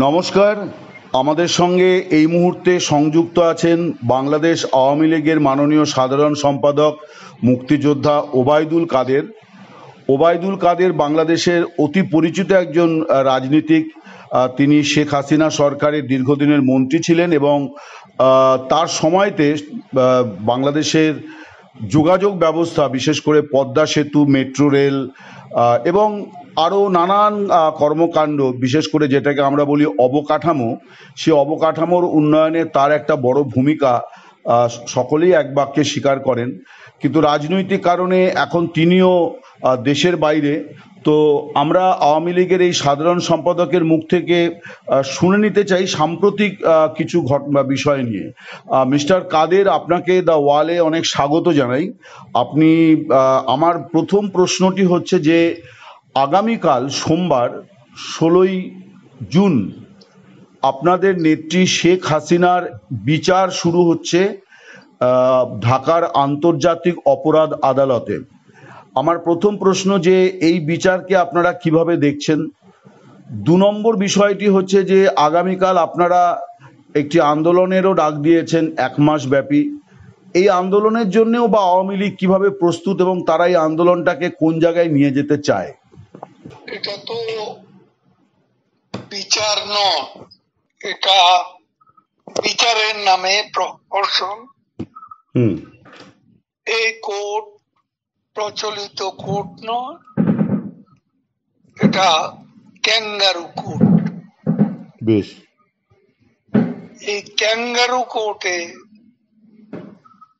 নমস্কার। আমাদের সঙ্গে এই মুহূর্তে সংযুক্ত আছেন বাংলাদেশ আওয়ামী লীগের মাননীয় সাধারণ সম্পাদক মুক্তিযোদ্ধা ওবায়দুল কাদের। ওবায়দুল কাদের বাংলাদেশের অতি পরিচিত একজন রাজনীতিক। তিনি শেখ হাসিনা সরকারের দীর্ঘদিনের মন্ত্রী ছিলেন এবং তার সময়তে বাংলাদেশের যোগাযোগ ব্যবস্থা, বিশেষ করে পদ্মা সেতু, মেট্রো রেল এবং আরও নানান কর্মকাণ্ড, বিশেষ করে যেটাকে আমরা বলি অবকাঠামো, সে অবকাঠামোর উন্নয়নে তার একটা বড় ভূমিকা সকলেই এক বাক্যে স্বীকার করেন। কিন্তু রাজনৈতিক কারণে এখন তিনিও দেশের বাইরে। তো আমরা আওয়ামী লীগের এই সাধারণ সম্পাদকের মুখ থেকে শুনে নিতে চাই সাম্প্রতিক কিছু বিষয় নিয়ে। মিস্টার কাদের, আপনাকে দ্য ওয়ালে অনেক স্বাগত জানাই। আপনি, আমার প্রথম প্রশ্নটি হচ্ছে যে আগামীকাল সোমবার 16ই জুন আপনাদের নেত্রী শেখ হাসিনার বিচার শুরু হচ্ছে ঢাকার আন্তর্জাতিক অপরাধ আদালতে। আমার প্রথম প্রশ্ন যে এই বিচারকে আপনারা কিভাবে দেখছেন। 2 নম্বর বিষয়টি হচ্ছে যে আগামীকাল আপনারা একটি আন্দোলনেরও ডাক দিয়েছেন 1 মাস ব্যাপী। এই আন্দোলনের জন্যও বা আওয়ামী লীগ কিভাবে প্রস্তুত এবং তারা এই আন্দোলনটাকে কোন জায়গায় নিয়ে যেতে চায়? এটা তো বিচার নয়, এটা বিচারের নামে প্রহসন। এই কোর্ট প্রচলিত কোর্ট নয়, এটা ক্যাঙ্গারু কোর্ট। বেশ। এই ক্যাঙ্গারু কোর্টে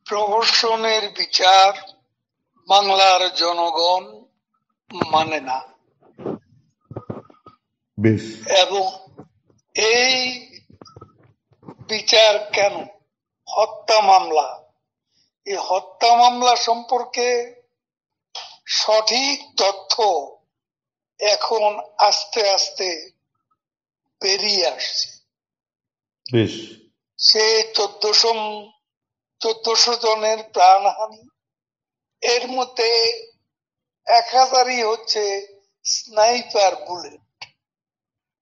প্রহসনের বিচার বাংলার জনগণ মানে না। বেশ। এবং এই বিচার কেন? হত্যা মামলা। এই হত্যা মামলা সম্পর্কে সঠিক তথ্য এখন আস্তে আস্তে বেরিয়ে আসছে। বেশ। সে 1400 জনের প্রাণহানি, এর মধ্যে 1000ই হচ্ছে স্নাইপার বুলেট।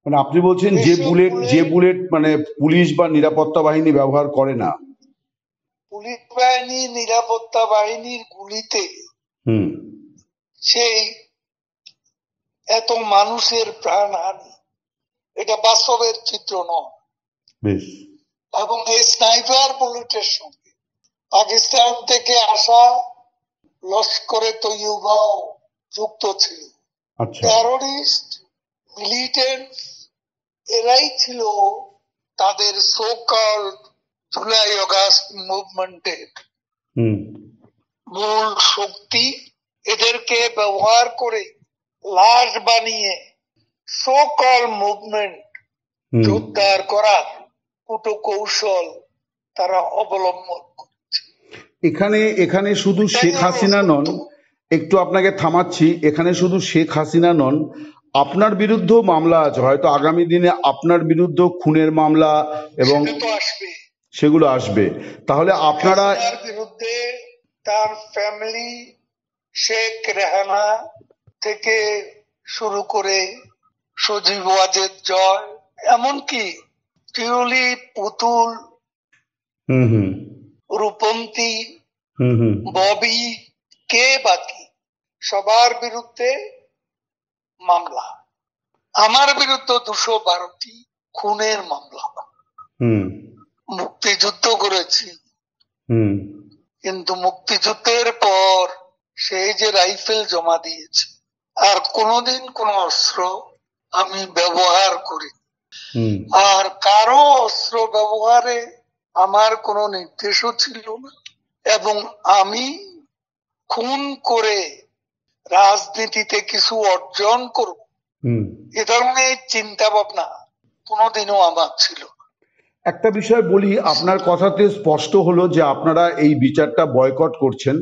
মানে আপনি বলছেন যে বুলেট মানে পুলিশ বা নিরাপত্তা বাহিনী ব্যবহার করে না। পুলিশ বাহিনী, নিরাপত্তা বাহিনীর গুলিতে সেই এত মানুষের প্রাণহানি, এটা বাস্তবের চিত্র নয়। বেশ। এবং এই স্নাইপার বুলেটের সঙ্গে পাকিস্তান থেকে আসা লস্করে তৈয়বাও যুক্ত ছিল। টেরোরিস্ট, মিলিটেন্ট, এরাই ছিল তাদের সো কল্ড জুলাই অগাস্ট মুভমেন্টের মূল শক্তি। এদেরকে ব্যবহার করে লাশ বানিয়ে সো কল্ড মুভমেন্ট জোরদার করার কূটকৌশল তারা অবলম্বন করছে। এখানে শুধু শেখ হাসিনা নন, একটু আপনাকে থামাচ্ছি, এখানে শুধু শেখ হাসিনা নন, আপনার বিরুদ্ধেও মামলা আছে। হয়তো আগামী দিনে আপনার বিরুদ্ধেও খুনের মামলা এবং সেগুলো আসবে। তাহলে আপনারা বিরুদ্ধে, তার ফ্যামিলি, শেখ রেহানা থেকে শুরু করে সজীব ওয়াজেদ জয়, এমনকি টিউলি, পুতুল, রূপন্তী, ববি, কে বাকি সবার বিরুদ্ধে মামলা। আমার বিরুদ্ধে 212টি খুনের মামলা। মুক্তিযুদ্ধ করেছি, কিন্তু মুক্তিযুদ্ধের পর সেই যে রাইফেল জমা দিয়েছে, আর কোনোদিন কোন অস্ত্র আমি ব্যবহার করি, আর কারো অস্ত্র ব্যবহারে আমার কোনো নির্দেশও ছিল না। এবং আমি খুন করে রাজনীতিতে কিছু অর্জন করব, এ ধরনের চিন্তা ভাবনা কোনোদিনও আমার ছিল। একটা বিষয় বলি, আপনার কথাতে স্পষ্ট হলো যে আপনারা এই বিচারটা বয়কট করছেন।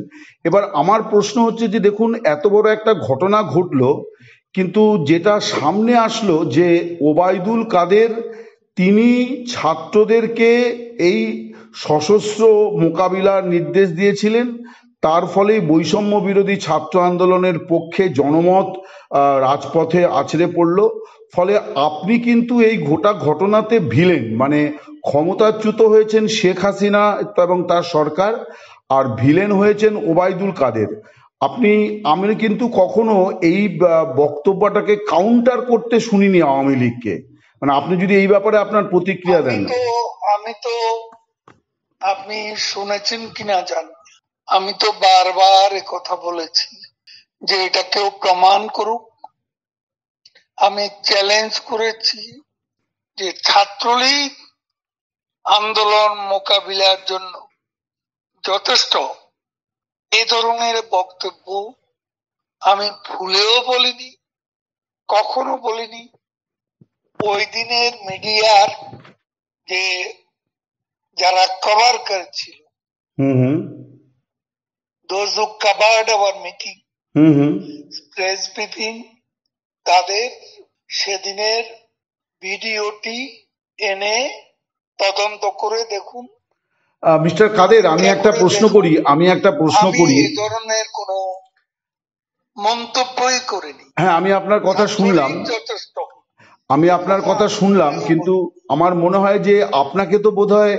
এবার আমার প্রশ্ন হচ্ছে যে দেখুন, এত বড় একটা ঘটনা ঘটলো, কিন্তু যেটা সামনে আসলো যে ওবায়দুল কাদের তিনি ছাত্রদেরকে এই সশস্ত্র মোকাবিলার নির্দেশ দিয়েছিলেন। তার ফলে বৈষম্য বিরোধী ছাত্র আন্দোলনের পক্ষে জনমত রাজপথে আছড়ে পড়ল। ফলে আপনি কিন্তু এই গোটা ঘটনাতে ভিলেন, মানে ক্ষমতাচ্যুত হয়েছেন শেখ হাসিনা এবং তার সরকার, আর ভিলেন হয়েছেন ওবায়দুল কাদের। আমি কিন্তু কখনো এই বক্তব্যটাকে কাউন্টার করতে শুনিনি আওয়ামী লীগকে। মানে আপনি যদি এই ব্যাপারে আপনার প্রতিক্রিয়া আমি দেন। তো আমি তো আপনি শুনেছেন কিনা জানি, আমি তো বারবার এ কথা বলেছি যে এটা কেউ প্রমাণ করুক। আমি চ্যালেঞ্জ করেছি যে ছাত্রলীগ আন্দোলন মোকাবিলার জন্য যথেষ্ট। এ ধরনের বক্তব্য আমি ভুলেও বলিনি, কখনো বলিনি। ওই দিনের মিডিয়ার যে যারা কভার করেছিল, হুম হুম those who covered our meeting, hmm hmm press briefing, তাদের সেদিনের ভিডিওটি এনে তদন্ত করে দেখুন, মিস্টার কাদের, আমি পরীক্ষা একটা করে প্রশ্ন দেখুন। করি আমি একটা প্রশ্ন আমি করি এ ধরনের কোনো মন্তব্যই করিনি। হ্যাঁ, আমি আপনার কথা শুনলাম। ছাত্রলীগ যথেষ্ট। আমি আপনার কথা শুনলাম, কিন্তু আমার মনে হয় যে আপনাকে তো বোধহয়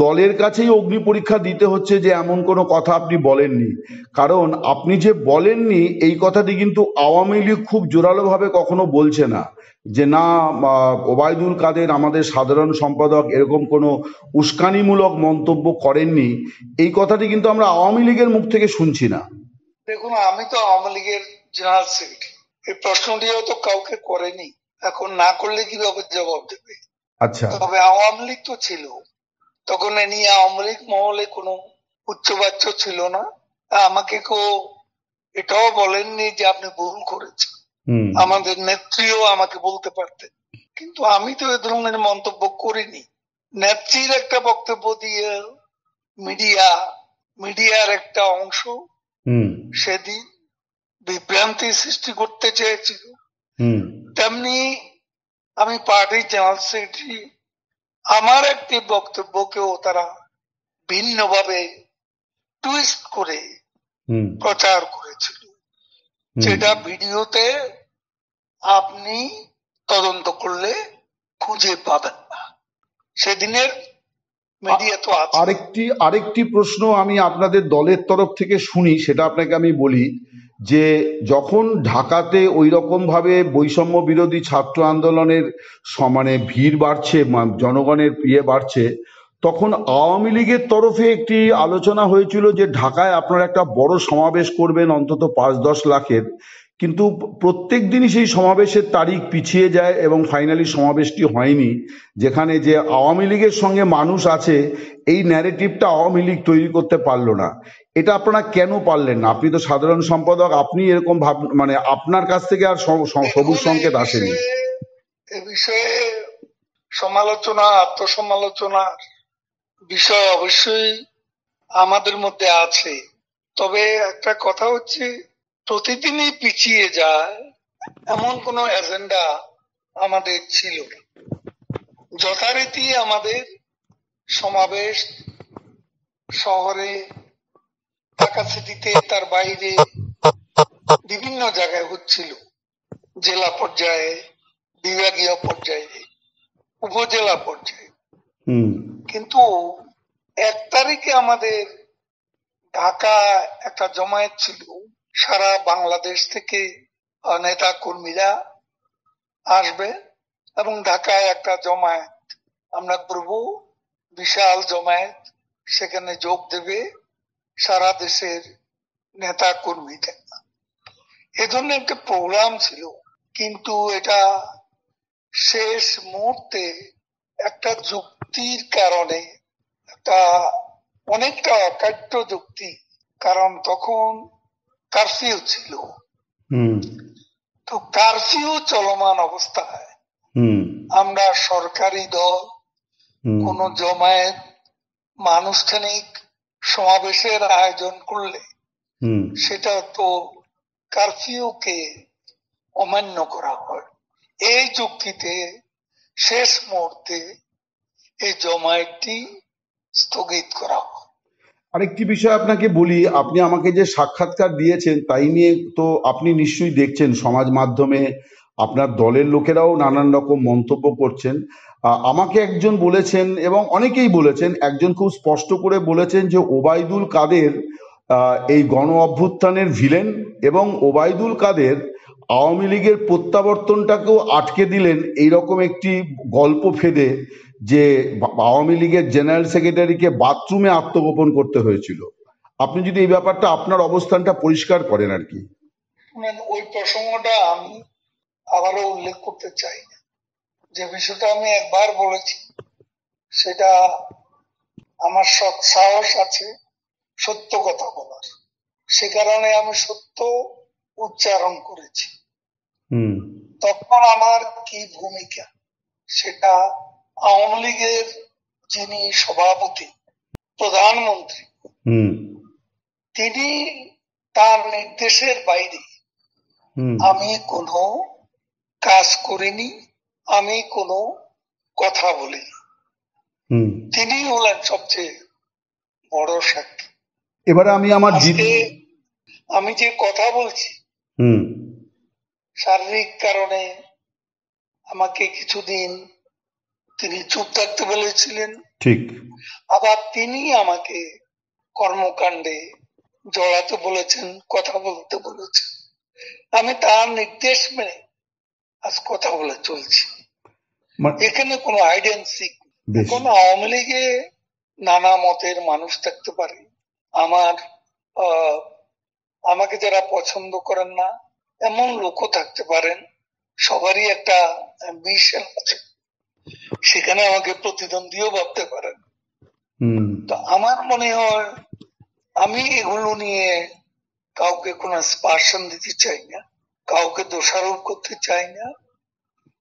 দলের কাছেই অগ্নি পরীক্ষা দিতে হচ্ছে যে এমন কোনো কথা আপনি বলেননি। কারণ আপনি যে বলেননি এই কথাটি কিন্তু আওয়ামী লীগ খুব জোরালোভাবে কখনো বলছে না, যে না ওবায়দুল কাদের আমাদের সাধারণ সম্পাদক এরকম কোনো উস্কানিমূলক মন্তব্য করেননি। এই কথাটি কিন্তু আমরা আওয়ামী লীগের মুখ থেকে শুনছি না। দেখুন, আমি তো আওয়ামী লীগের জেনারেল সেক্রেটারি, এই প্রশ্নটিও তো কাউকে করেনি, এখন না করলে কিভাবে জবাব দেবে? আচ্ছা। তবে আওয়ামী লীগ তো ছিল, তখন এ নিয়ে আওয়ামী লীগ মহলে কোনো উচ্চবাচ্য ছিল না। আমাকে কেউ এটাও বলেননি যে আপনি ভুল করেছেন। আমাদের নেত্রীও আমাকে বলতে পারতেন, কিন্তু আমি তো এ ধরনের মন্তব্য করিনি। নেত্রীর একটা বক্তব্য দিয়ে মিডিয়ার একটা অংশ সেদিন বিভ্রান্তি সৃষ্টি করতে চেয়েছিল। তেমনি আমি পার্টির জেনারেল সেক্রেটারি, আমার একটি বক্তব্যকেও তারা ভিন্নভাবে টুইস্ট করে প্রচার করেছিল, যেটা ভিডিওতে আপনি তদন্ত করলে খুঁজে পাবেন না। সেদিনের মিডিয়া তো আছে। আরেকটি প্রশ্ন আমি আপনাদের দলের তরফ থেকে শুনি, সেটা আপনাকে আমি বলি, যে যখন ঢাকাতে ওই রকম ভাবে বৈষম্য বিরোধী ছাত্র আন্দোলনের মানে ভিড় বাড়ছে, জনগণের বাড়ছে, তখন আওয়ামী লীগের তরফে একটি আলোচনা হয়েছিল যে ঢাকায় আপনারা একটা বড় সমাবেশ করবেন, অন্তত 5-10 লাখের। কিন্তু প্রত্যেক দিনই সেই সমাবেশের তারিখ পিছিয়ে যায় এবং ফাইনালি সমাবেশটি হয়নি। যেখানে যে আওয়ামী লীগের সঙ্গে মানুষ আছে, এই ন্যারেটিভটা আওয়ামী লীগ তৈরি করতে পারলো না। এটা আপনারা কেন পারলেন না? আপনি তো সাধারণ সম্পাদক, আপনি এরকম মানে আপনার কাছ থেকে আর সবুজ সংকেত আসেনি। এ বিষয়ে সমালোচনা, আত্মসমালোচনার বিষয় অবশ্যই আমাদের মধ্যে আছে। তবে একটা কথা হচ্ছে, প্রতিদিনই পিছিয়ে যায় এমন কোনো এজেন্ডা আমাদের ছিল না। যথারীতি আমাদের সমাবেশ শহরে, ঢাকা সিটিতে, তার বাইরে বিভিন্ন জায়গায় হচ্ছিল, জেলা পর্যায়ে, বিভাগীয় পর্যায়ে, উপজেলা পর্যায়ে। কিন্তু 1 তারিখে আমাদের ঢাকা একটা জমায়েত ছিল, সারা বাংলাদেশ থেকে নেতা কর্মীরা আসবে এবং ঢাকায় একটা জমায়েত আমরা করব, বিশাল জমায়েত, সেখানে যোগ দেবে সারা দেশের নেতা কর্মীরা। এ ধরনের একটা প্রোগ্রাম ছিল, কিন্তু এটা শেষ মুহূর্তে একটা যুক্তির কারণে, একটা অনেকটা অকাট্য যুক্তি, কারণ তখন কারফিউ ছিল। তো কারফিউ চলমান অবস্থায় আমরা সরকারি দল কোন জমায়েত আনুষ্ঠানিক সমাবেশের আয়োজন করলে সেটা তো কারফিউকে অমান্য করা হয়। এই যুক্তিতে শেষ মুহূর্তে এই জমায়েতটি স্থগিত করা হয়। আরেকটি বিষয় আপনাকে বলি, আপনি আমাকে যে সাক্ষাৎকার দিয়েছেন তাই নিয়ে তো আপনি নিশ্চয়ই দেখছেন সমাজ মাধ্যমে, আপনার দলের লোকেরাও নানান রকম মন্তব্য করছেন। আমাকে একজন বলেছেন এবং অনেকেই বলেছেন, একজন খুব স্পষ্ট করে বলেছেন যে ওবায়দুল কাদের এই গণ অভ্যুত্থানের ভিলেন, এবং ওবায়দুল কাদের আওয়ামী লীগের প্রত্যাবর্তনটাকেও আটকে দিলেন এইরকম একটি গল্প ফেদে, যে আওয়ামী লীগের জেনারেল সেক্রেটারিকে বাথরুমে আত্মগোপন করতে হয়েছিল। আপনি যদি এই ব্যাপারটা আপনার অবস্থানটা পরিষ্কার করেন আর কি। ওই প্রসঙ্গটা আমি আবারও উল্লেখ করতে চাই না। যে বিষয়টা আমি একবার বলেছি, সেটা আমার সাহস আছে সত্য কথা বলার, সে কারণে আমি সত্য উচ্চারণ করেছি। তখন আমার কি ভূমিকা সেটা আওয়ামী লীগের যিনি সভাপতি, প্রধানমন্ত্রী, তিনি তার নির্দেশের বাইরে আমি কোনো কাজ করিনি, আমি কোনো কথা বলিনি। তিনি হলেন সবচেয়ে বড় সাক্ষী। এবারে আমি আমার আমি যে কথা বলছি, শারীরিক কারণে আমাকে কিছুদিন তিনি চুপ থাকতে বলেছিলেন, ঠিক। আবার তিনি আমাকে কর্মকাণ্ডে জড়াতে বলেছেন, কথা বলতে বলেছেন। আমি তার নির্দেশ মেনে আজ কথা বলে চলছি। এখানে কোনো আইডেন্সি, কোন আওয়ামী লীগে নানা মতের মানুষ থাকতে পারে, আমাকে যারা পছন্দ করেন না এমন লোকও থাকতে পারেন। সবারই একটা অ্যাম্বিশন আছে, সেখানে আমাকে প্রতিদ্বন্দ্বীও ভাবতে পারেন। তো আমার মনে হয় আমি এগুলো নিয়ে কাউকে কোনো স্পার্শন দিতে চাই না, কাউকে দোষারোপ করতে চাই না।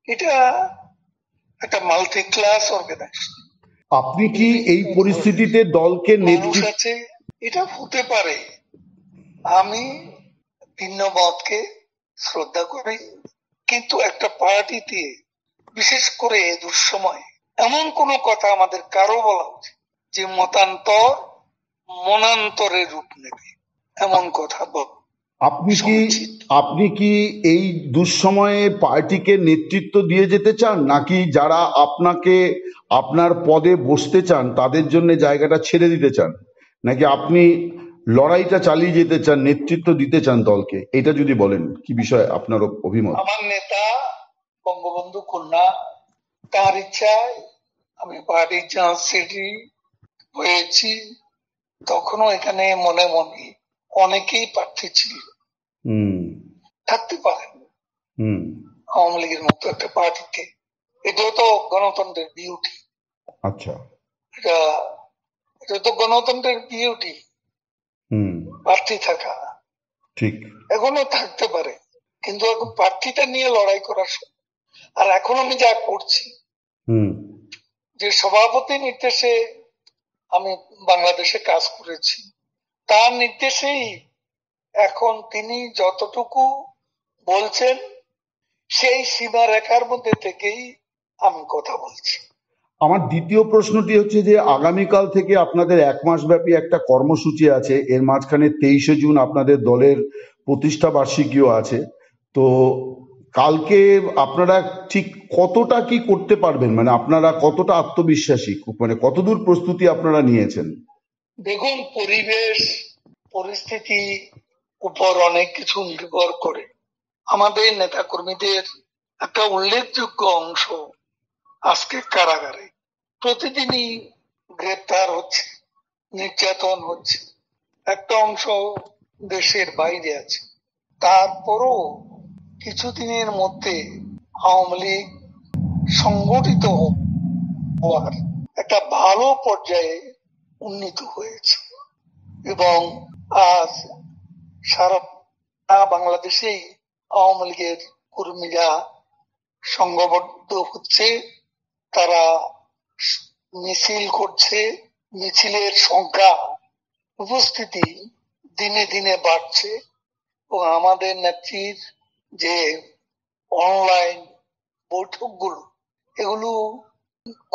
এটা একটা মাল্টি ক্লাস অর্গানাইজেশন। আপনি কি এই পরিস্থিতিতে দলকে নেতৃত্ব আছে, এটা হতে পারে। আমি ভিন্ন মতকে শ্রদ্ধা করি, কিন্তু একটা পার্টিতে বিশেষ করে এই দুঃসময় এমন কোনো কথা আমাদের কারো বলা উচিত যে মতান্তর মনান্তরের রূপ নেবে, এমন কথা বল। আপনি কি এই দুঃসময়ে পার্টিকে নেতৃত্ব দিয়ে যেতে চান, নাকি যারা আপনাকে আপনার পদে বসতে চান তাদের জন্য জায়গাটা ছেড়ে দিতে চান, নাকি আপনি লড়াইটা চালিয়ে যেতে চান, নেতৃত্ব দিতে চান দলকে? এটা যদি বলেন কি বিষয় আপনার অভিমত। আমার নেতা বঙ্গবন্ধু কন্যা, তার ইচ্ছায় আমি পার্টির জেনারেল সেক্রেটারি হয়েছি। তখনও এখানে মনে মনে অনেকেই প্রার্থী ছিল, থাকতে পারেন আওয়ামী লীগের মতো একটা পার্টিতে। এটাও তো গণতন্ত্রের বিউটি। আচ্ছা, এটা তো গণতন্ত্রের বিউটি, প্রার্থী থাকা। ঠিক, এখনো থাকতে পারে, কিন্তু এখন প্রার্থীটা নিয়ে লড়াই করার সময়। আর এখন আমি যা করছি, যে সভাপতি নির্দেশে আমি বাংলাদেশে কাজ করেছি, তার নির্দেশেই এখন তিনি যতটুকু বলছেন সেই সীমারেখার মধ্যে থেকেই আমি কথা বলছি। আমার দ্বিতীয় প্রশ্নটি হচ্ছে যে আগামীকাল থেকে আপনাদের 1 মাস ব্যাপী একটা কর্মসূচি আছে, এর মাঝখানে 23শে জুন আপনাদের দলের প্রতিষ্ঠা বার্ষিকীও আছে। তো কালকে আপনারা ঠিক কতটা কি করতে পারবেন, মানে আপনারা কতটা আত্মবিশ্বাসী, মানে কতদূর প্রস্তুতি আপনারা নিয়েছেন? দেখুন, পরিবেশ পরিস্থিতি উপর অনেক কিছু নির্ভর করে। আমাদের নেতা কর্মীদের একটা উল্লেখযোগ্য অংশ আজকে কারাগারে, প্রতিদিনই গ্রেপ্তার হচ্ছে, নির্যাতন হচ্ছে। একটা অংশ দেশের বাইরে আছে। তারপরও কিছুদিনের মধ্যে আওয়ামী লীগ সংগঠিত হওয়ার একটা ভালো পর্যায়ে উন্নীত হয়েছে, এবং আজ সারা বাংলাদেশেই আওয়ামী লীগের কর্মীরা সংঘবদ্ধ হচ্ছে, তারা মিছিল করছে, মিছিলের সংখ্যা উপস্থিতি দিনে দিনে বাড়ছে, এবং আমাদের নেত্রীর যে অনলাইন বৈঠকগুলো, এগুলো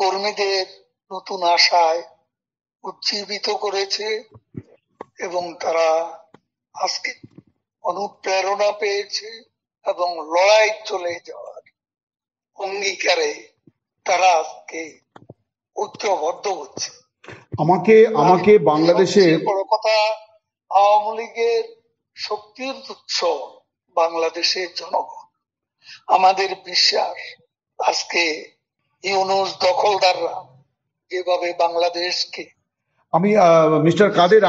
কর্মীদের নতুন আশায় উজ্জীবিত করেছে, এবং তারা আজকে অনুপ্রেরণা পেয়েছে, এবং লড়াই চলে যাওয়ার অঙ্গীকারে তারা আজকে ঐক্যবদ্ধ হচ্ছে। আমাকে বাংলাদেশের সবচেয়ে বড় কথা, আওয়ামী লীগের শক্তির উৎস বাংলাদেশের জনগণ। আমাদের বিশ্বাস আজকে ইউনূস দখলদাররা যেভাবে বাংলাদেশকে মিস্টার কাদের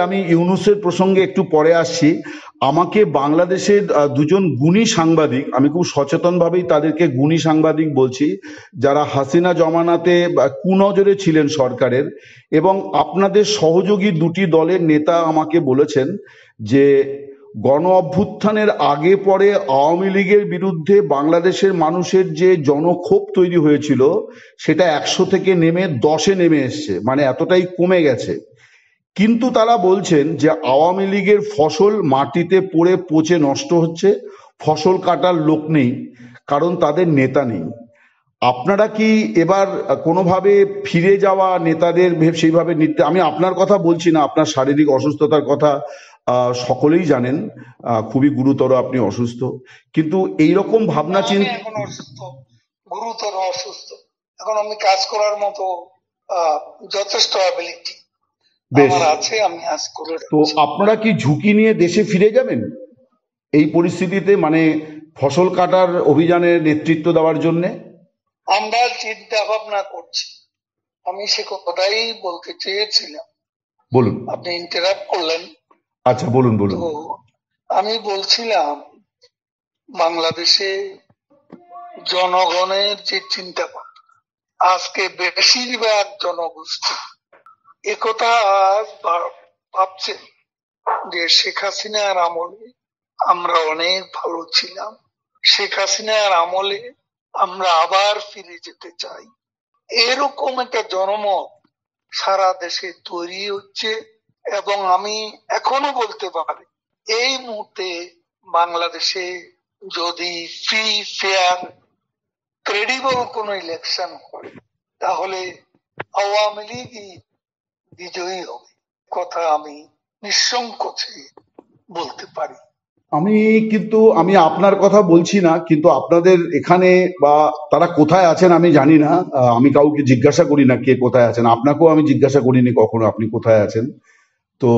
আমি ইউনূসের প্রসঙ্গে একটু পরে আসছি। আমাকে বাংলাদেশের দুজন গুণী সাংবাদিক, আমি খুব সচেতনভাবেই তাদেরকে গুণী সাংবাদিক বলছি, যারা হাসিনা জমানাতে কুনজরে ছিলেন সরকারের, এবং আপনাদের সহযোগী দুটি দলের নেতা আমাকে বলেছেন যে গণ অভ্যুত্থানের আগে পরে আওয়ামী লীগের বিরুদ্ধে বাংলাদেশের মানুষের যে জনক্ষোভ তৈরি হয়েছিল সেটা 100 থেকে নেমে 10-এ নেমে এসছে, মানে এতটাই কমে গেছে। কিন্তু তারা বলছেন যে আওয়ামী লীগের ফসল মাটিতে পড়ে পচে নষ্ট হচ্ছে, ফসল কাটার লোক নেই, কারণ তাদের নেতা নেই। আপনারা কি এবার কোনোভাবে ফিরে যাওয়া নেতাদের সেইভাবে নিতে, আমি আপনার কথা বলছি না, আপনার শারীরিক অসুস্থতার কথা সকলেই জানেন, খুবই গুরুতর, আপনি অসুস্থ, কিন্তু এইরকম ভাবনা চিন্তা। এখন অসুস্থ, গুরুতর অসুস্থ, এখন আমি কাজ করার মতো যথেষ্ট অ্যাবিলিটি আমার আছে, আমি আজ করে। তো আপনারা কি ঝুঁকি নিয়ে দেশে ফিরে যাবেন এই পরিস্থিতিতে, মানে ফসল কাটার অভিযানের নেতৃত্ব দেওয়ার জন্য? আমরা চিন্তা ভাবনা করছি, আমি সে কথাই বলতে চেয়েছিলাম। বলুন। আপনি ইন্টারাপ্ট করলেন। আচ্ছা, বলুন বলুন। তো আমি বলছিলাম বাংলাদেশে জনগণের যে চিন্তা ভাবনা, আজকে বেশিরভাগ জনগোষ্ঠী একথা ভাবছে যে শেখ হাসিনার আমলে আমরা অনেক ভালো ছিলাম, শেখ হাসিনার আমলে আমরা আবার ফিরে যেতে চাই। এরকম একটা জনমত সারা দেশে তৈরি হচ্ছে, এবং আমি এখনো বলতে পারি এই মুহূর্তে বাংলাদেশে যদি ফ্রি, ফেয়ার, ক্রেডিবল কোন ইলেকশন হয় তাহলে আওয়ামী লীগই বিজয়ী হবে, কথা আমি নিঃসংকোচে বলতে পারি। আমি আপনার কথা বলছি না, কিন্তু আপনাদের এখানে বা তারা কোথায় আছেন আমি জানি না, আমি কাউকে জিজ্ঞাসা করি না কে কোথায় আছেন, আপনাকেও আমি জিজ্ঞাসা করিনি কখনো আপনি কোথায় আছেন। তো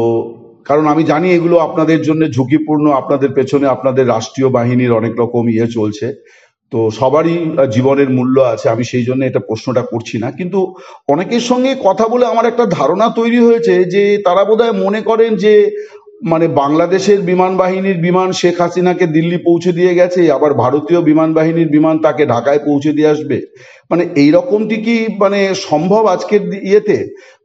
কারণ আমি জানি এগুলো আপনাদের জন্য ঝুঁকিপূর্ণ, আপনাদের পেছনে আপনাদের রাষ্ট্রীয় বাহিনীর অনেক রকম চলছে, তো সবারই জীবনের মূল্য আছে, আমি সেই জন্য এটা প্রশ্নটা করছি না। কিন্তু অনেকের সঙ্গে কথা বলে আমার একটা ধারণা তৈরি হয়েছে যে তারা বোধহয় মনে করেন যে মানে বাংলাদেশের বিমান বাহিনীর বিমান শেখ হাসিনাকে দিল্লি পৌঁছে দিয়ে গেছে, আবার ভারতীয় বিমান বাহিনীর বিমান তাকে ঢাকায় পৌঁছে দিয়ে আসবে, মানে এইরকমটি কি মানে সম্ভব আজকের ইয়েতে?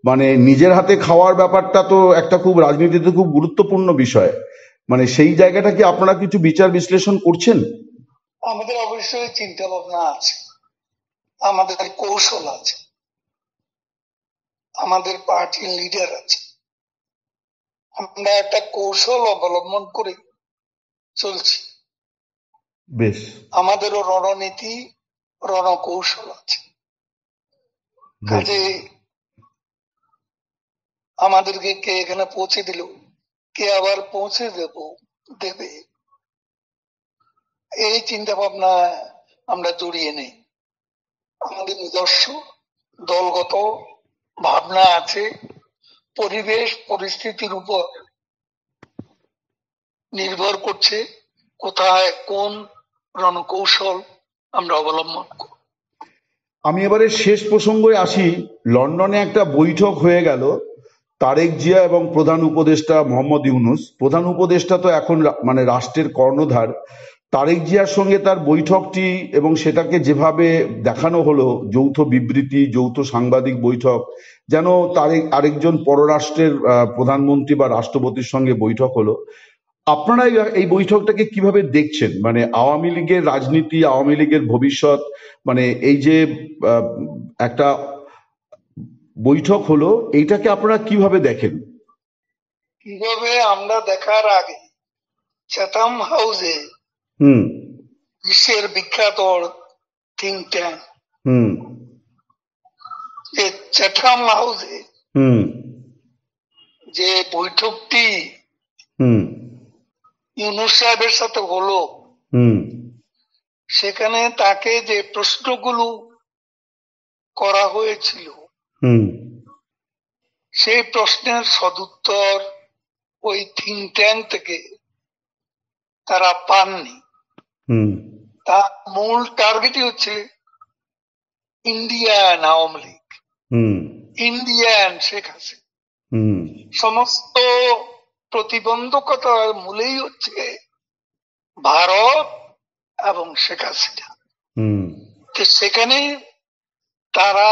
মানে নিজের হাতে খাওয়ার ব্যাপারটা তো একটা খুব রাজনীতিতে খুব গুরুত্বপূর্ণ বিষয়, মানে সেই জায়গাটা কি আপনারা কিছু বিচার বিশ্লেষণ করছেন? আমাদের অবশ্যই চিন্তা ভাবনা আছে, আমাদের কৌশল আছে, আমাদের পার্টির লিডার আছে, আমরা একটা কৌশল অবলম্বন করে চলছি। বেশ, আমাদেরও রণনীতি, রণকৌশল আছে। কাজে আমাদেরকে কে এখানে পৌঁছে দিল, কে আবার পৌঁছে দেবে, এই চিন্তা ভাবনা আমরা জড়িয়ে নেই। আমাদের নিজস্ব দলগত ভাবনা আছে, পরিবেশ পরিস্থিতির উপর নির্ভর করছে কোথায় কোন রণকৌশল আমরা অবলম্বন করব। আমি এবারে শেষ প্রসঙ্গে আসি। লন্ডনে একটা বৈঠক হয়ে গেল, তারেক জিয়া এবং প্রধান উপদেষ্টা মোহাম্মদ ইউনূস। প্রধান উপদেষ্টা তো এখন মানে রাষ্ট্রের কর্ণধার, তারেক জিয়ার সঙ্গে তার বৈঠকটি এবং সেটাকে যেভাবে দেখানো হলো, যৌথ বিবৃতি, যৌথ সাংবাদিক বৈঠক, যেন আরেকজন পররাষ্ট্রের প্রধানমন্ত্রী বা রাষ্ট্রপতির সঙ্গে বৈঠক হলো। আপনারা এই বৈঠকটাকে কিভাবে দেখছেন? মানে আওয়ামী লীগের রাজনীতি, আওয়ামী লীগের ভবিষ্যৎ, মানে এই যে একটা বৈঠক হলো, এইটাকে আপনারা কিভাবে দেখেন? কিভাবে আমরা দেখার আগে চ্যাথাম হাউসে বিশ্বের বিখ্যাত থিঙ্ক ট্যাঙ্ক চ্যাথাম হাউসে যে বৈঠকটি ইউনূস সাহেবের সাথে হলো, সেখানে তাকে যে প্রশ্নগুলো করা হয়েছিল সেই প্রশ্নের সদুত্তর ওই থিঙ্ক ট্যাঙ্ক থেকে তারা পাননি। তার মূল টার্গেটই হচ্ছে ইন্ডিয়ান আওয়ামী লীগ, ইন্ডিয়ান শেখ হাসিনা। সমস্ত প্রতিবন্ধকতার মূলেই হচ্ছে ভারত এবং শেখ হাসিনা। সেখানে তারা,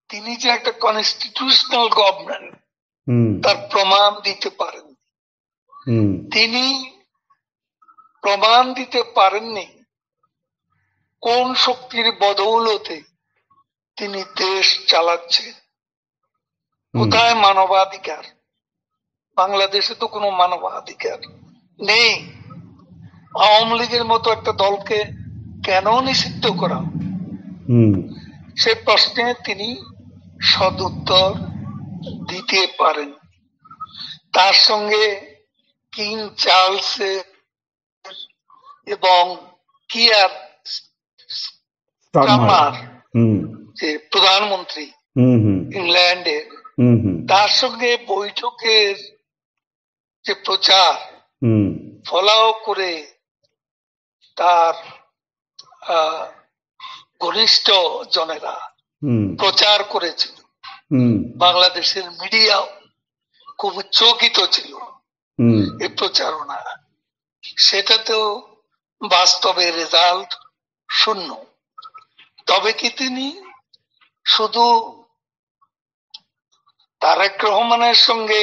তিনি যে একটা কনস্টিটিউশনাল গভর্নমেন্ট তার প্রমাণ দিতে পারেন, তিনি প্রমাণ দিতে পারেননি কোন শক্তির বদৌলতে তিনি দেশ চালাচ্ছেন। কোথায় মানবাধিকার? বাংলাদেশে তো কোনো মানবাধিকার নেই। আওয়ামী লীগের মতো একটা দলকে কেন নিষিদ্ধ করা? সে প্রশ্নে তিনি সদুত্তর দিতে পারেন। তার সঙ্গে কিং চার্লস এবং কিয়ার স্টারমার, যে প্রধানমন্ত্রী ইংল্যান্ডের, তার সঙ্গে বৈঠকের যে প্রচার ফলাও করে তার ঘনিষ্ঠ জনেরা প্রচার করেছিল। বাংলাদেশের মিডিয়াও খুব চকিত ছিল এই প্রচারণা। সেটাতেও বাস্তবে রেজাল্ট শূন্য। তবে কি তিনি শুধু তারেক রহমানের সঙ্গে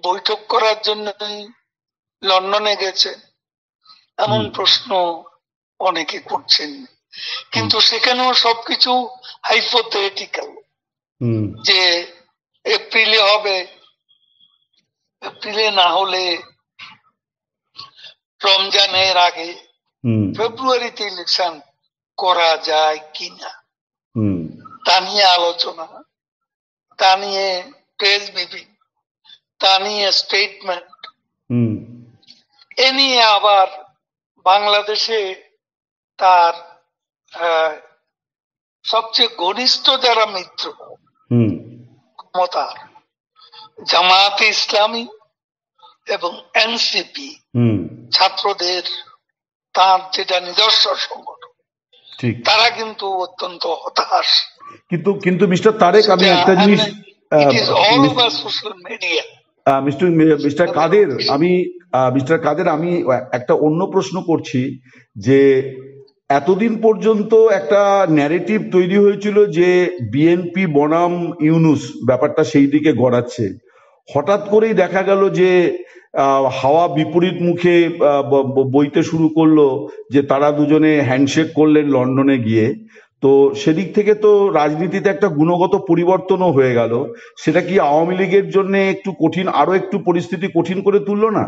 বৈঠক করার জন্যই লন্ডনে গেছে এমন প্রশ্ন অনেকে করছেন, কিন্তু সেখানেও সবকিছু হাইপোথেটিক্যাল। যে এপ্রিলে হবে, এপ্রিলে না হলে রমজানের আগে ফেব্রুয়ারিতে ইলেকশন করা যায় কিনা তা নিয়ে আলোচনা, তা নিয়ে প্রেস ব্রিফিং, তা নিয়ে স্টেটমেন্ট। এ নিয়ে আবার বাংলাদেশে তার সবচেয়ে ঘনিষ্ঠ যারা মিত্র ক্ষমতার, জামায়াতে ইসলামী এবং এনসিপি, ছাত্রদের তার যেটা নিজস্ব সংগঠন, তারা কিন্তু অত্যন্ত হতাশ। কিন্তু মিস্টার তারেক, আমি একটা জিনিস, সোশ্যাল মিডিয়া, মিস্টার কাদের, আমি একটা অন্য প্রশ্ন করছি যে এতদিন পর্যন্ত একটা ন্যারেটিভ তৈরি হয়েছিল যে বিএনপি বনাম ইউনূস ব্যাপারটা সেই দিকে গড়াচ্ছে। হঠাৎ করেই দেখা গেল যে হাওয়া বিপরীত মুখে বইতে শুরু করলো, যে তারা দুজনে হ্যান্ডশেক করলেন লন্ডনে গিয়ে। তো সেদিক থেকে তো রাজনীতিতে একটা গুণগত পরিবর্তনও হয়ে গেল। সেটা কি আওয়ামী লীগের জন্য একটু কঠিন, আরো একটু পরিস্থিতি কঠিন করে তুললো না?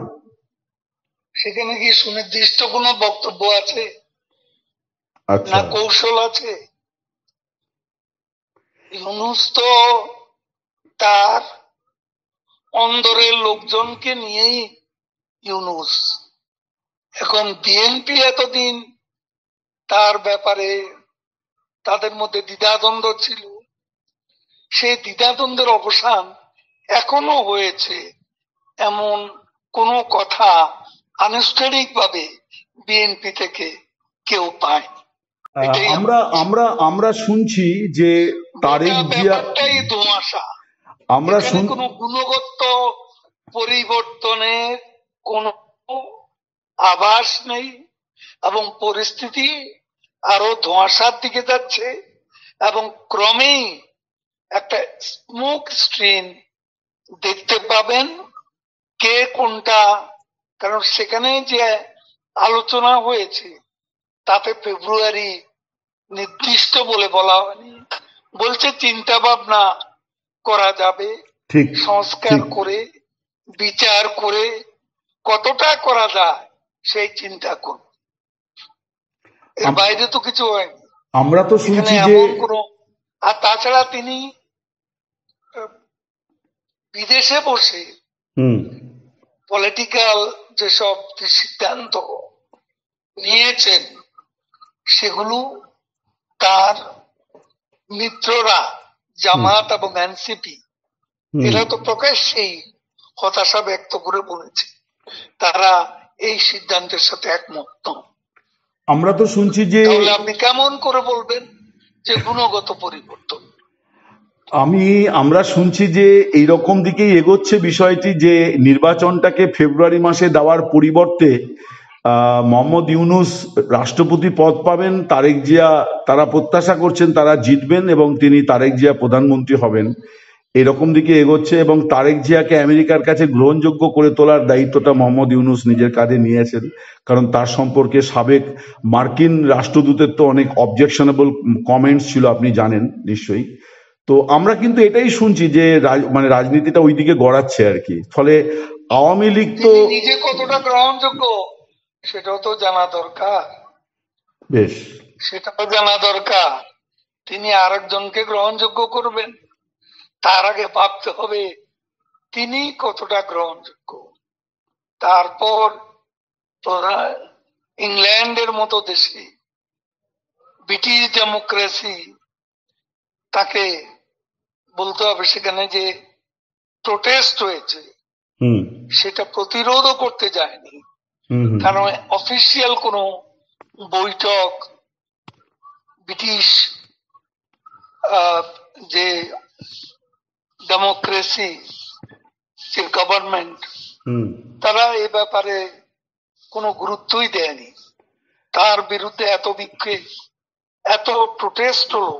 সেখানে কি সুনির্দিষ্ট কোনো বক্তব্য আছে না কৌশল আছে? ইউনূস তো তার অন্দরের লোকজনকে নিয়েই ইউনূস। এখন বিএনপি এতদিন তার ব্যাপারে তাদের মধ্যে দ্বিধাদ্বন্দ্ব ছিল, সেই দ্বিধাদ্বন্দ্বের অবসান এখনো হয়েছে এমন কোনো কথা আনুষ্ঠানিকভাবে বিএনপি থেকে কেউ পায়নি। আমরা শুনছি যে তারেক জিয়া, ব্যাপারটাই ধোঁয়াশা। আমরা কোনো গুণগত পরিবর্তনের কোনো আভাস নেই এবং পরিস্থিতি আরো ধোঁয়াশার দিকে যাচ্ছে এবং ক্রমেই একটা স্মোক স্ক্রিন দেখতে পাবেন কে কোনটা। কারণ সেখানে যে আলোচনা হয়েছে তাতে ফেব্রুয়ারি নির্দিষ্ট বলে বলা হয়নি, বলছে চিন্তা ভাবনা করা যাবে, সংস্কার করে বিচার করে কতটা করা যায় সেই চিন্তা করব। এর বাইরে তো কিছু হয়নি। আমরা তো শুনছি যে আর তাছাড়া তিনি বিদেশে বসে পলিটিক্যাল যেসব সিদ্ধান্ত নিয়েছেন সেগুলো তার মিত্ররা জামাত এবং এনসিপি এরা তো প্রকাশ্যেই হতাশা ব্যক্ত করে বলেছে তারা এই সিদ্ধান্তের সাথে একমত নন। আমরা তো শুনছি যে, তাহলে আপনি কেমন করে বলবেন যে গুণগত পরিবর্তন? আমরা শুনছি যে এইরকম দিকেই এগোচ্ছে বিষয়টি, যে নির্বাচনটাকে ফেব্রুয়ারি মাসে দেওয়ার পরিবর্তে মোহাম্মদ ইউনূস রাষ্ট্রপতি পদ পাবেন, তারেক জিয়া, তারা প্রত্যাশা করছেন তারা জিতবেন এবং তিনি তারেক জিয়া প্রধানমন্ত্রী হবেন, এরকম দিকে এগোচ্ছে। এবং তারেক জিয়াকে আমেরিকার কাছে গ্রহণযোগ্য করে তোলার দায়িত্বটা মোহাম্মদ ইউনূস নিজের কাঁধে নিয়েছেন, কারণ তার সম্পর্কে সাবেক মার্কিন রাষ্ট্রদূতের তো অনেক অবজেকশনেবল কমেন্টস ছিল, আপনি জানেন নিশ্চয়ই। তো আমরা কিন্তু এটাই শুনছি যে মানে রাজনীতিটা ওইদিকে গড়াচ্ছে আর কি। ফলে আওয়ামী লীগ তো নিজে কতটা গ্রহণযোগ্য সেটাও তো জানা দরকার। বেশ, সেটাও জানা দরকার। তিনি আরেকজনকে গ্রহণযোগ্য করবেন, তার আগে ভাবতে হবে তিনি কতটা গ্রহণযোগ্য। তারপর ইংল্যান্ডের মতো দেশে ব্রিটিশ ডেমোক্রেসি, তাকে বলতে হবে সেখানে যে প্রোটেস্ট হয়েছে সেটা প্রতিরোধও করতে যায়নি, কারণ অফিসিয়াল কোনো বৈঠক ব্রিটিশ যে ডেমোক্রেসি, যে গভর্নমেন্ট, তারা এ ব্যাপারে কোনো গুরুত্বই দেয়নি। তার বিরুদ্ধে এত বিক্ষোভ, এত প্রোটেস্ট হলো,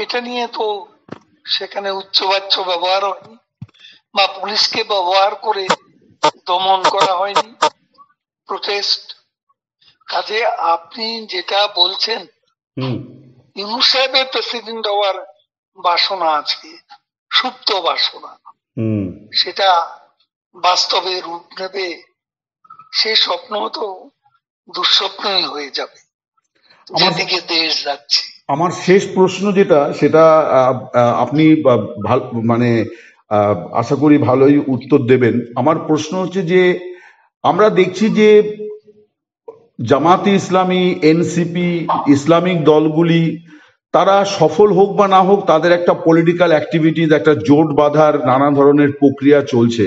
এটা নিয়ে তো সেখানে উচ্চবাচ্য ব্যবহার হয়নি বা পুলিশকে ব্যবহার করে দমন করা হয়নি প্রোটেস্ট। কাজে আপনি যেটা বলছেন ইউনূস সাহেবের প্রেসিডেন্ট হওয়ার বাসনা আছে, সুপ্ত বাসনা, সেটা বাস্তবে রূপ নেবে, সে স্বপ্ন তো দুঃস্বপ্নই হয়ে যাবে যেদিকে দেশ যাচ্ছে। আমার শেষ প্রশ্ন যেটা, সেটা আপনি মানে আশা করি ভালোই উত্তর দেবেন। আমার প্রশ্ন হচ্ছে যে আমরা দেখছি যে জামাতে ইসলামী, এনসিপি, ইসলামিক দলগুলি, তারা সফল হোক বা না হোক, তাদের একটা পলিটিক্যাল অ্যাক্টিভিটিস, একটা জোট বাঁধার নানা ধরনের প্রক্রিয়া চলছে,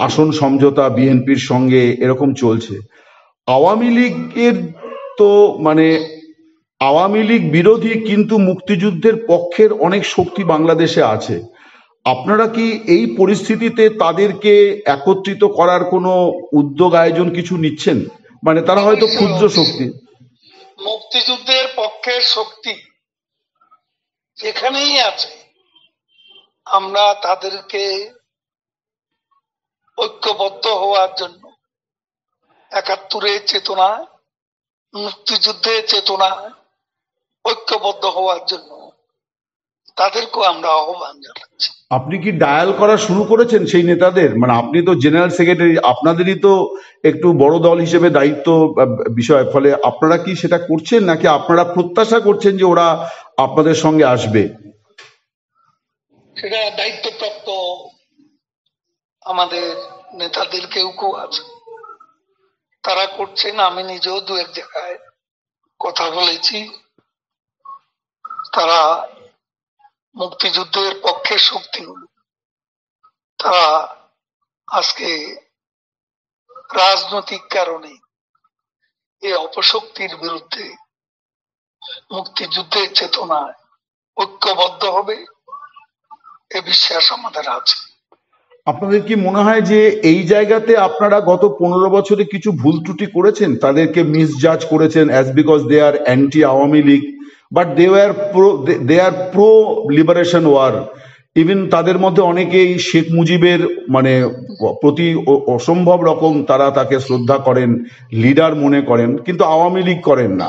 আসন সমঝোতা বিএনপির সঙ্গে এরকম চলছে। আওয়ামী লীগের তো মানে আওয়ামী লীগ বিরোধী কিন্তু মুক্তিযুদ্ধের পক্ষের অনেক শক্তি বাংলাদেশে আছে। আপনারা কি এই পরিস্থিতিতে তাদেরকে একত্রিত করার কোনো উদ্যোগ, আয়োজন কিছু নিচ্ছেন? মানে তারা হয়তো ক্ষুদ্র শক্তি, মুক্তিযুদ্ধের পক্ষের শক্তি যেখানেই আছে, আমরা তাদেরকে ঐক্যবদ্ধ হওয়ার জন্য, ৭১-এর চেতনা, মুক্তিযুদ্ধের চেতনা, ঐক্যবদ্ধ হওয়ার জন্য তাদেরকেও আমরা আহ্বান জানাচ্ছি। আপনি কি ডায়াল করা শুরু করেছেন সেই নেতাদের? মানে আপনি তো জেনারেল সেক্রেটারি, আপনাদেরই তো একটু বড় দল হিসেবে দায়িত্ব বিষয়, ফলে আপনারা কি সেটা করছেন, নাকি আপনারা প্রত্যাশা করছেন যে ওরা আপনাদের সঙ্গে আসবে? সেটা দায়িত্বপ্রাপ্ত আমাদের নেতাদের কেউ কেউ আছে, তারা করছেন। আমি নিজেও দু এক জায়গায় কথা বলেছি, তারা মুক্তিযুদ্ধের পক্ষের শক্তিগুলো, তারা আজকে রাজনৈতিক কারণে এই অপশক্তির বিরুদ্ধে মুক্তিযুদ্ধের চেতনায় ঐক্যবদ্ধ হবে, এ বিশ্বাস আমাদের আছে। আপনাদের কি মনে হয় যে এই জায়গাতে আপনারা গত 15 বছরে কিছু ভুল ত্রুটি করেছেন, তাদেরকে মিসজাজ করেছেন as because they are anti Awami League, but they are pro liberation war? Even তাদের মধ্যে অনেকেই শেখ মুজিবের মানে প্রতি অসম্ভব রকম তারা তাকে শ্রদ্ধা করেন, লিডার মনে করেন, কিন্তু আওয়ামী লীগ করেন না।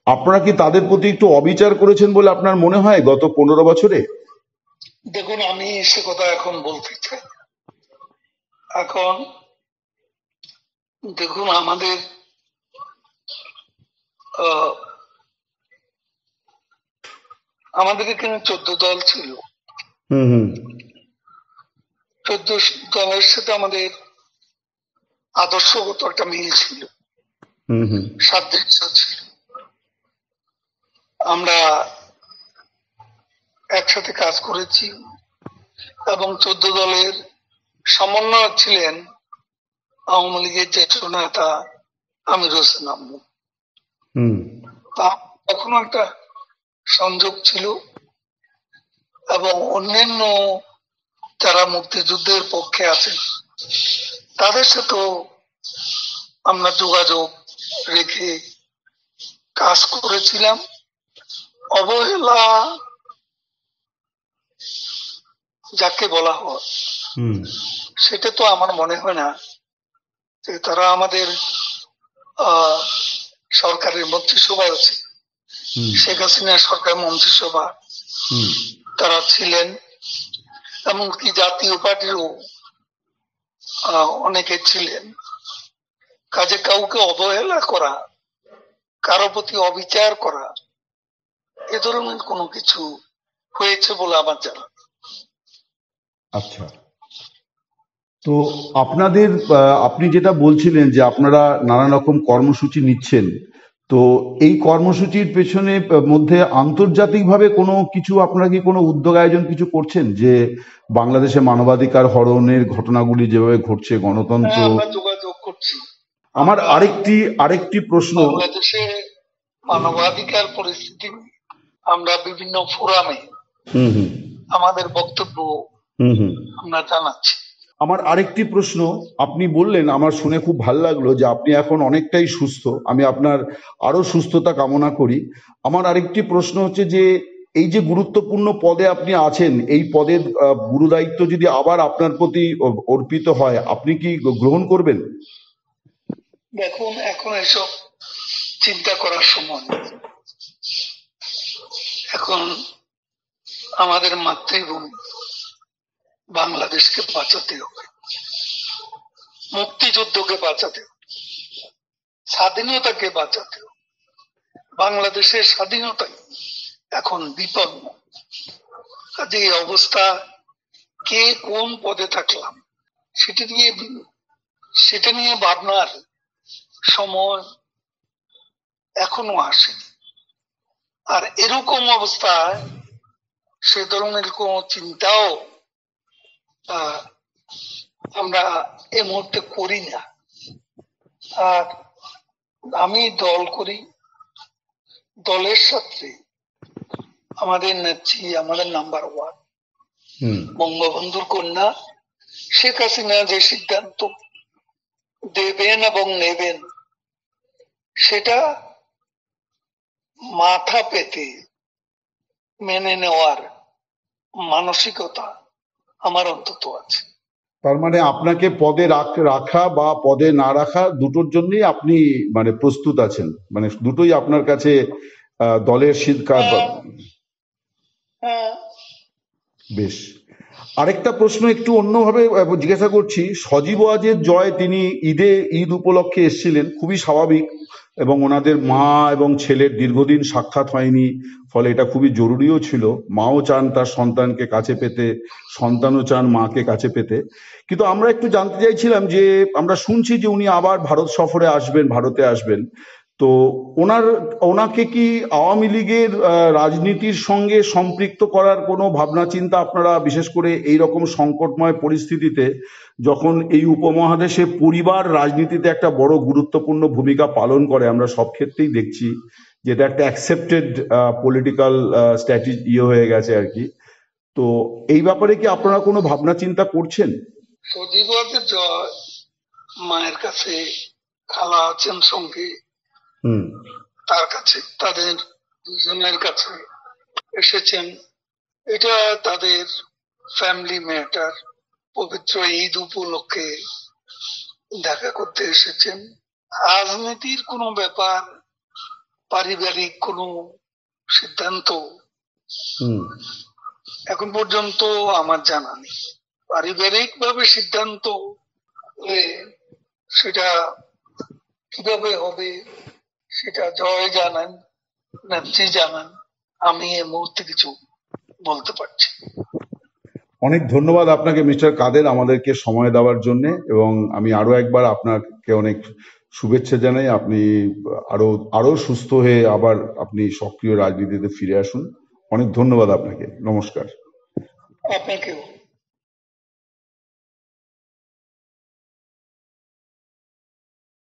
আপনারা কি তাদের প্রতি একটু অবিচার করেছেন বলে আপনার মনে হয় গত 15 বছরে? দেখুন, আমি সে কথা এখন বলতে চাই। এখন দেখুন, আমাদের এখানে 14 দল ছিল। 14 দলের সাথে আমাদের আদর্শগত একটা মিল ছিল, সাদৃশ্য ছিল। আমরা একসাথে কাজ করেছি এবং 14 দলের সমন্বয়ক ছিলেন আওয়ামী লীগের জ্যেষ্ঠ নেতা আমির হোসেন আম্মু। তখনও একটা সংযোগ ছিল এবং অন্যান্য যারা মুক্তিযুদ্ধের পক্ষে আছেন তাদের সাথেও আমরা যোগাযোগ রেখে কাজ করেছিলাম। অবহেলা যাকে বলা হয় সেটা তো আমার মনে হয় না যে তারা আমাদের সরকারের মন্ত্রিসভায় আছে, শেখ হাসিনা সরকার মন্ত্রিসভা তারা ছিলেন, এমনকি জাতীয় পার্টিরও অনেকে ছিলেন। কাজে কাউকে অবহেলা করা, কারো প্রতি অবিচার করা, এ ধরনের কোনো কিছু হয়েছে বলে আমার জানা। আচ্ছা, তো আপনাদের আপনি যেটা বলছিলেন যে আপনারা নানা রকম কর্মসূচি নিচ্ছেন, তো এই কর্মসূচির পেছনে মধ্যে আন্তর্জাতিকভাবে কোনো কিছু আপনারা কি কোনো উদ্যোগ আয়োজন কিছু করছেন, যে বাংলাদেশে মানবাধিকার হরণের ঘটনাগুলি যেভাবে ঘটছে, গণতন্ত্র? আমরা যোগাযোগ করছি। আমার আরেকটি প্রশ্ন, বাংলাদেশে মানবাধিকার পরিস্থিতি আমরা বিভিন্ন ফোরামে আমাদের বক্তব্য আমরা জানাচ্ছি। আমার আরেকটি প্রশ্ন, আপনি বললেন, আমার শুনে খুব ভালো লাগলো যে আপনি এখন অনেকটাই সুস্থ, আমি আপনার আরো সুস্থতা কামনা করি। আমার আরেকটি প্রশ্ন হচ্ছে যে এই যে গুরুত্বপূর্ণ পদে আপনি আছেন, এই পদের গুরুদায়িত্ব যদি আবার আপনার প্রতি অর্পিত হয়, আপনি কি গ্রহণ করবেন? দেখুন, এখন এসব চিন্তা করার সময়, এখন আমাদের মাতৃভূমি বাংলাদেশকে বাঁচাতে হবে, মুক্তিযুদ্ধকে বাঁচাতে হবে, স্বাধীনতাকে বাঁচাতে হবে। বাংলাদেশের স্বাধীনতাই এখন বিপন্ন। কাজে এই অবস্থা, কে কোন পদে থাকলাম সেটা নিয়ে ভাবনার সময় এখনো আসেনি। আর এরকম অবস্থায় সে ধরনের কোন চিন্তাও আমরা এই মুহূর্তে করি না। আর আমি দল করি, দলের সাথে আমাদের নেত্রী, আমাদের নাম্বার 1 বঙ্গবন্ধুর কন্যা শেখ হাসিনা যে সিদ্ধান্ত দেবেন এবং নেবেন, সেটা মাথা পেতে মেনে নেওয়ার মানসিকতা আমার অন্তত আছে। তার মানে আপনাকে পদে রাখা বা পদে না রাখা দুটোর জন্যই আপনি মানে প্রস্তুত আছেন, মানে দুটোই আপনার কাছে দলের শীতকাল। বেশ, আরেকটা প্রশ্ন একটু অন্যভাবে জিজ্ঞাসা করছি। সজীব ওয়াজেদ জয়, তিনি ঈদ উপলক্ষে এসেছিলেন, খুবই স্বাভাবিক, এবং ওনাদের মা এবং ছেলের দীর্ঘদিন সাক্ষাৎ হয়নি, ফলে এটা খুবই জরুরিও ছিল। মাও চান তার সন্তানকে কাছে পেতে, সন্তানও চান মাকে কাছে পেতে। কিন্তু আমরা একটু জানতে চাইছিলাম যে আমরা শুনছি যে উনি আবার ভারত সফরে আসবেন, ভারতে আসবেন, তো ওনাকে কি আওয়ামী লীগের রাজনীতির সঙ্গে সম্পৃক্ত করার কোনো ভাবনা চিন্তা আপনারা, বিশেষ করে এই রকম সংকটময় পরিস্থিতিতে যখন এই উপমহাদেশে পরিবার রাজনীতিতে একটা বড় গুরুত্বপূর্ণ ভূমিকা পালন করে, আমরা সব ক্ষেত্রেই দেখছি যেটা একটা অ্যাকসেপ্টেড পলিটিক্যাল স্ট্র্যাটেজি হয়ে গেছে আর কি, তো এই ব্যাপারে কি আপনারা কোনো ভাবনা চিন্তা করছেন? সজীব ওয়াজেদ জয় মায়ের কাছে, খালা আছেন সঙ্গে, তার কাছে, তাদের দুজনের কাছে এসেছেন। এটা তাদের ফ্যামিলি ম্যাটার। পবিত্র ঈদ উপলক্ষে দেখা করতে এসেছেন। রাজনীতির কোনো ব্যাপার, পারিবারিক কোনো সিদ্ধান্ত এখন পর্যন্ত আমার জানা নেই। পারিবারিক ভাবে সিদ্ধান্ত সেটা কিভাবে হবে সেটা জয় জানান, নেত্রী জানান, আমি এই মুহূর্তে কিছু বলতে পারছি। অনেক ধন্যবাদ আপনাকে মিস্টার কাদের আমাদেরকে সময় দেওয়ার জন্য, এবং আমি আরো একবার আপনাকে অনেক শুভেচ্ছা জানাই। আপনি আরো আরো সুস্থ হয়ে আবার আপনি সক্রিয় রাজনীতিতে ফিরে আসুন। অনেক ধন্যবাদ আপনাকে। নমস্কার। আপনাকেও।